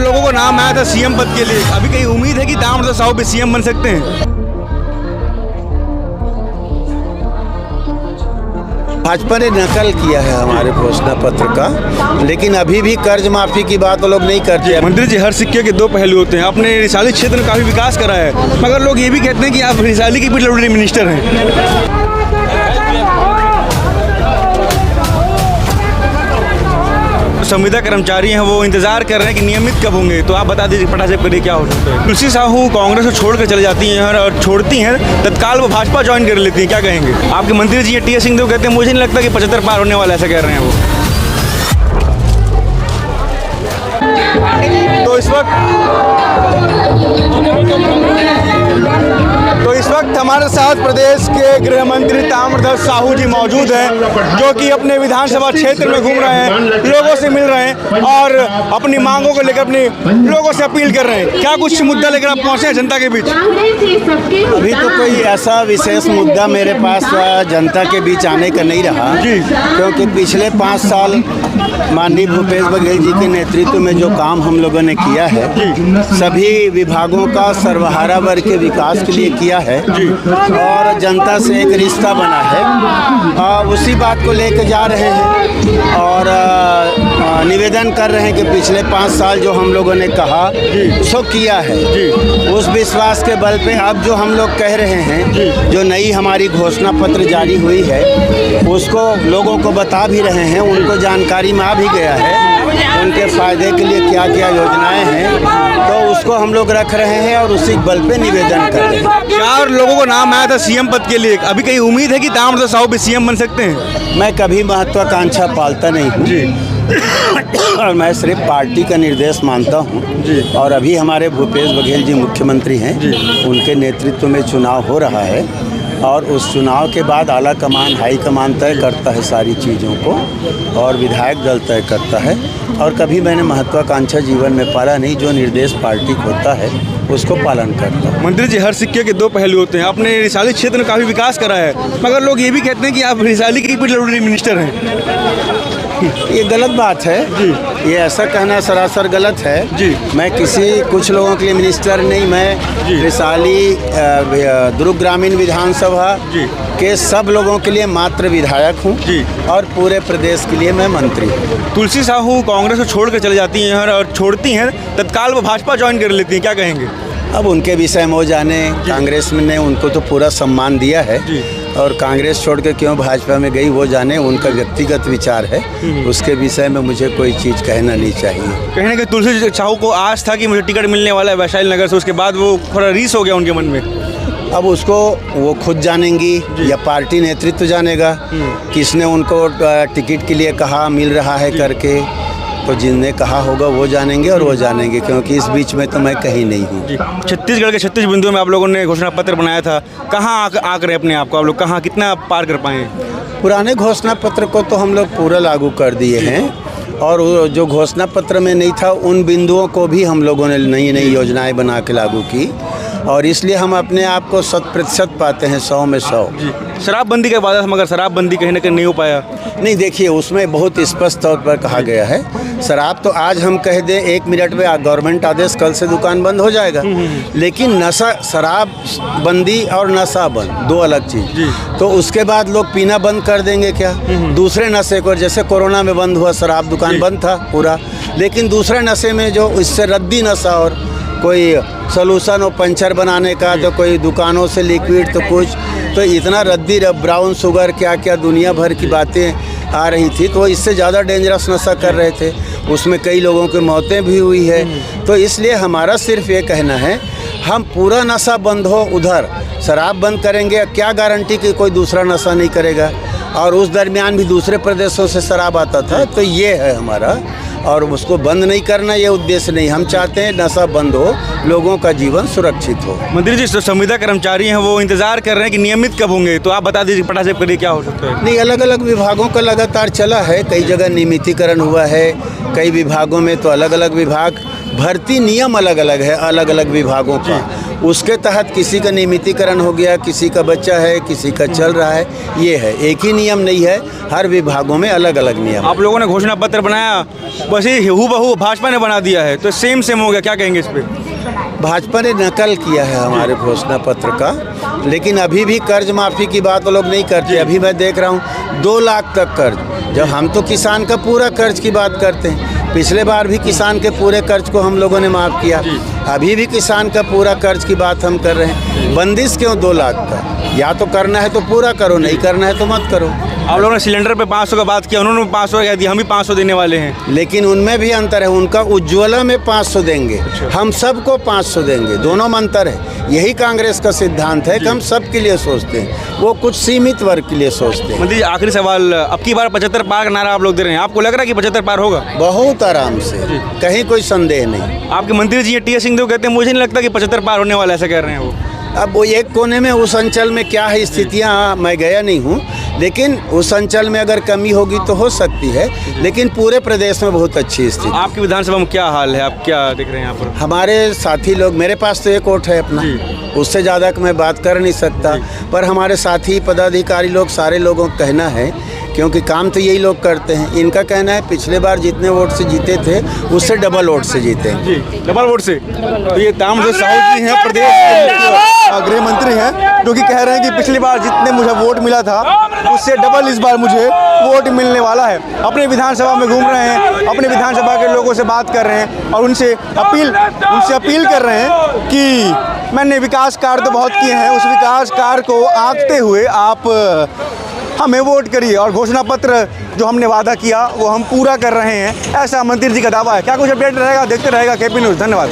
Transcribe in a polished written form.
लोगों का नाम आया था सीएम पद के लिए, अभी कहीं उम्मीद है कि ताम्रध्वज साहू भी सीएम बन सकते हैं? भाजपा ने नकल किया है हमारे घोषणा पत्र का, लेकिन अभी भी कर्ज माफी की बात वो लोग नहीं करते। मंत्री जी, हर सिक्के के दो पहलू होते हैं। आपने रिसाली क्षेत्र में काफी विकास करा है, मगर लोग ये भी कहते हैं कि आप रिसाली के पीडब्ल्यूडी मिनिस्टर हैं। संविदा कर्मचारी हैं, वो इंतजार कर रहे हैं कि नियमित कब होंगे, तो आप बता दीजिए फटाफट करिए क्या हो सकता है। तुलसी साहू कांग्रेस को छोड़कर चले जाती हैं और छोड़ती हैं, तत्काल वो भाजपा ज्वाइन कर लेती हैं, क्या कहेंगे? आपके मंत्री जी टी एस सिंहदेव कहते हैं मुझे नहीं लगता कि 75 पार होने वाला, ऐसा कह रहे हैं वो। तो इस वक्त हमारे साथ प्रदेश के गृह मंत्री ताम्रध्वज साहू जी मौजूद हैं, जो कि अपने विधानसभा क्षेत्र में घूम रहे हैं, लोगों से मिल रहे हैं और अपनी मांगों को लेकर अपने लोगों से अपील कर रहे हैं। क्या कुछ मुद्दा लेकर आप पहुंचे हैं जनता के बीच? अभी तो कोई ऐसा विशेष मुद्दा मेरे पास जनता के बीच आने का नहीं रहा जी, क्योंकि पिछले 5 साल माननीय भूपेश बघेल जी के नेतृत्व में जो काम हम लोगों ने किया है, सभी विभागों का सर्वहारा वर्ग के विकास के लिए किया है और जनता से एक रिश्ता बना है, उसी बात को लेकर जा रहे हैं और निवेदन कर रहे हैं कि पिछले 5 साल जो हम लोगों ने कहा सो किया है, उस विश्वास के बल पे अब जो हम लोग कह रहे हैं, जो नई हमारी घोषणा पत्र जारी हुई है उसको लोगों को बता भी रहे हैं, उनको जानकारी में आ भी गया है उनके फायदे के लिए क्या क्या योजनाएं हैं, तो उसको हम लोग रख रहे हैं और उसी बल पे निवेदन कर रहे हैं। 4 लोगों का नाम आया था सीएम पद के लिए, अभी कहीं उम्मीद है कि ताम्रध्वज साहू भी सीएम बन सकते हैं? मैं कभी महत्वाकांक्षा पालता नहीं हूँ जी और मैं सिर्फ पार्टी का निर्देश मानता हूँ जी। और अभी हमारे भूपेश बघेल जी मुख्यमंत्री हैं, उनके नेतृत्व में चुनाव हो रहा है और उस चुनाव के बाद आला कमान हाई कमान तय करता है सारी चीज़ों को और विधायक दल तय करता है, और कभी मैंने महत्वाकांक्षा जीवन में पाला नहीं, जो निर्देश पार्टी को होता है उसको पालन करता हूँ। मंत्री जी, हर सिक्के के दो पहलू होते हैं। आपने रिसाली क्षेत्र में काफ़ी विकास करा है, मगर लोग ये भी कहते हैं कि आप रिसाली के पीडब्ल्यूडी मिनिस्टर हैं। ये गलत बात है जी, ये ऐसा कहना सरासर गलत है जी। मैं कुछ लोगों के लिए मिनिस्टर नहीं, मैं रिसाली दुर्ग ग्रामीण विधानसभा के सब लोगों के लिए मात्र विधायक हूँ और पूरे प्रदेश के लिए मैं मंत्री हूँ। तुलसी साहू कांग्रेस को छोड़कर चले जाती हैं और छोड़ती हैं, तत्काल वो भाजपा ज्वाइन कर लेती हैं, क्या कहेंगे? अब उनके विषय में वो जाने, कांग्रेस ने उनको तो पूरा सम्मान दिया है और कांग्रेस छोड़ के क्यों भाजपा में गई वो जाने, उनका व्यक्तिगत विचार है, उसके विषय में मुझे कोई चीज़ कहना नहीं चाहिए। कहने के तुलसी साहू को आस था कि मुझे टिकट मिलने वाला है वैशाली नगर से, उसके बाद वो थोड़ा रीस हो गया उनके मन में। अब उसको वो खुद जानेंगी या पार्टी नेतृत्व जानेगा किसने उनको टिकट के लिए कहा, मिल रहा है करके, तो जिनने कहा होगा वो जानेंगे और वो जानेंगे, क्योंकि इस बीच में तो मैं कहीं नहीं हूँ। छत्तीसगढ़ के 36 बिंदुओं में आप लोगों ने घोषणा पत्र बनाया था, कहाँ आकर अपने आप को आप लोग कहाँ कितना पार कर पाए? पुराने घोषणा पत्र को तो हम लोग पूरा लागू कर दिए हैं और जो घोषणा पत्र में नहीं था उन बिंदुओं को भी हम लोगों ने नई नई योजनाएं बना के लागू की और इसलिए हम अपने आप को 100% पाते हैं, 100 में 100। शराबबंदी का वादा था, मगर शराबबंदी कहीं ना कहीं नहीं हो पाया। नहीं, देखिए उसमें बहुत स्पष्ट तौर पर कहा गया है, शराब तो आज हम कह दें 1 मिनट में गवर्नमेंट आदेश कल से दुकान बंद हो जाएगा, लेकिन नशा, शराब बंदी और नशा बंद दो अलग चीज़। तो उसके बाद लोग पीना बंद कर देंगे क्या? दूसरे नशे को, जैसे कोरोना में बंद हुआ, शराब दुकान बंद था पूरा, लेकिन दूसरे नशे में जो इससे रद्दी नशा और कोई सोलूशन हो पंचर बनाने का, तो कोई दुकानों से लिक्विड, तो कुछ तो इतना रद्दी ब्राउन शुगर क्या क्या दुनिया भर की बातें आ रही थी, तो इससे ज़्यादा डेंजरस नशा कर रहे थे, उसमें कई लोगों की मौतें भी हुई है। तो इसलिए हमारा सिर्फ ये कहना है, हम पूरा नशा बंद हो, उधर शराब बंद करेंगे, क्या गारंटी कि कोई दूसरा नशा नहीं करेगा, और उस दरमियान भी दूसरे प्रदेशों से शराब आता था, तो ये है हमारा, और उसको बंद नहीं करना ये उद्देश्य नहीं। हम चाहते हैं नशा बंद हो, लोगों का जीवन सुरक्षित हो। मंत्री जी, संविदा कर्मचारी हैं, वो इंतजार कर रहे हैं कि नियमित कब होंगे, तो आप बता दीजिए फटाफट करिए क्या हो सकता है? नहीं, अलग अलग विभागों का लगातार चला है, कई जगह नियमितीकरण हुआ है, कई विभागों में तो अलग अलग विभाग भर्ती नियम अलग अलग है, अलग अलग विभागों का, उसके तहत किसी का नियमितीकरण हो गया, किसी का बच्चा है, किसी का चल रहा है, ये है। एक ही नियम नहीं है, हर विभागों में अलग अलग नियम। आप लोगों ने घोषणा पत्र बनाया, बस ये हूबहू भाजपा ने बना दिया है, तो सेम सेम हो गया, क्या कहेंगे इस पे? भाजपा ने नकल किया है हमारे घोषणा पत्र का, लेकिन अभी भी कर्ज माफ़ी की बात वो लोग नहीं करते। अभी मैं देख रहा हूँ 2 लाख तक कर्ज, जब हम तो किसान का पूरा कर्ज की बात करते हैं। पिछले बार भी किसान के पूरे कर्ज को हम लोगों ने माफ़ किया, अभी भी किसान का पूरा कर्ज की बात हम कर रहे हैं। बंदिश क्यों 2 लाख का? या तो करना है तो पूरा करो, नहीं करना है तो मत करो। आप लोगों ने सिलेंडर पे 500 का बात किया, उन्होंने 500 कह दिया, हम भी 500 देने वाले हैं। लेकिन उनमें भी अंतर है, उनका उज्ज्वला में 500 देंगे, हम सबको 500 देंगे, दोनों में अंतर है। यही कांग्रेस का सिद्धांत है कि हम सबके लिए सोचते हैं, वो कुछ सीमित वर्ग के लिए सोचते हैं। मंत्री जी, आखिरी सवाल, अब की बार 75 पार का नारा आप लोग दे रहे हैं, आपको लग रहा है कि 75 पार होगा? बहुत आराम से, कहीं कोई संदेह नहीं। आपके मंत्री जी टी एस सिंहदेव कहते हैं मुझे नहीं लगता कि 75 पार होने वाला, ऐसा कह रहे हैं वो। अब वो एक कोने में उस अंचल में क्या है स्थितियाँ, मैं गया नहीं हूँ, लेकिन उस अंचल में अगर कमी होगी तो हो सकती है, लेकिन पूरे प्रदेश में बहुत अच्छी स्थिति। आपकी विधानसभा में क्या हाल है, आप क्या देख रहे हैं यहाँ पर? हमारे साथी लोग, मेरे पास तो एक वोट है अपना, उससे ज़्यादा मैं बात कर नहीं सकता, पर हमारे साथी पदाधिकारी लोग, सारे लोगों का कहना है, क्योंकि काम तो यही लोग करते हैं, इनका कहना है पिछले बार जितने वोट से जीते थे उससे डबल वोट से जीते। जी, डबल वोट से। तो ये ताम्रध्वज साहू जी हैं, प्रदेश के गृह मंत्री हैं, जो कि कह रहे हैं कि पिछली बार जितने मुझे वोट मिला था उससे डबल इस बार मुझे वोट मिलने वाला है। अपने विधानसभा में घूम रहे हैं, अपने विधानसभा के लोगों से बात कर रहे हैं और उनसे अपील कर रहे हैं कि मैंने विकास कार्य तो बहुत किए हैं, उस विकास कार्य को आंकते हुए आप हमें वोट करिए और घोषणा पत्र जो हमने वादा किया वो हम पूरा कर रहे हैं, ऐसा मंत्री जी का दावा है। क्या कुछ अपडेट रहेगा, देखते रहेगा केपी न्यूज़। धन्यवाद।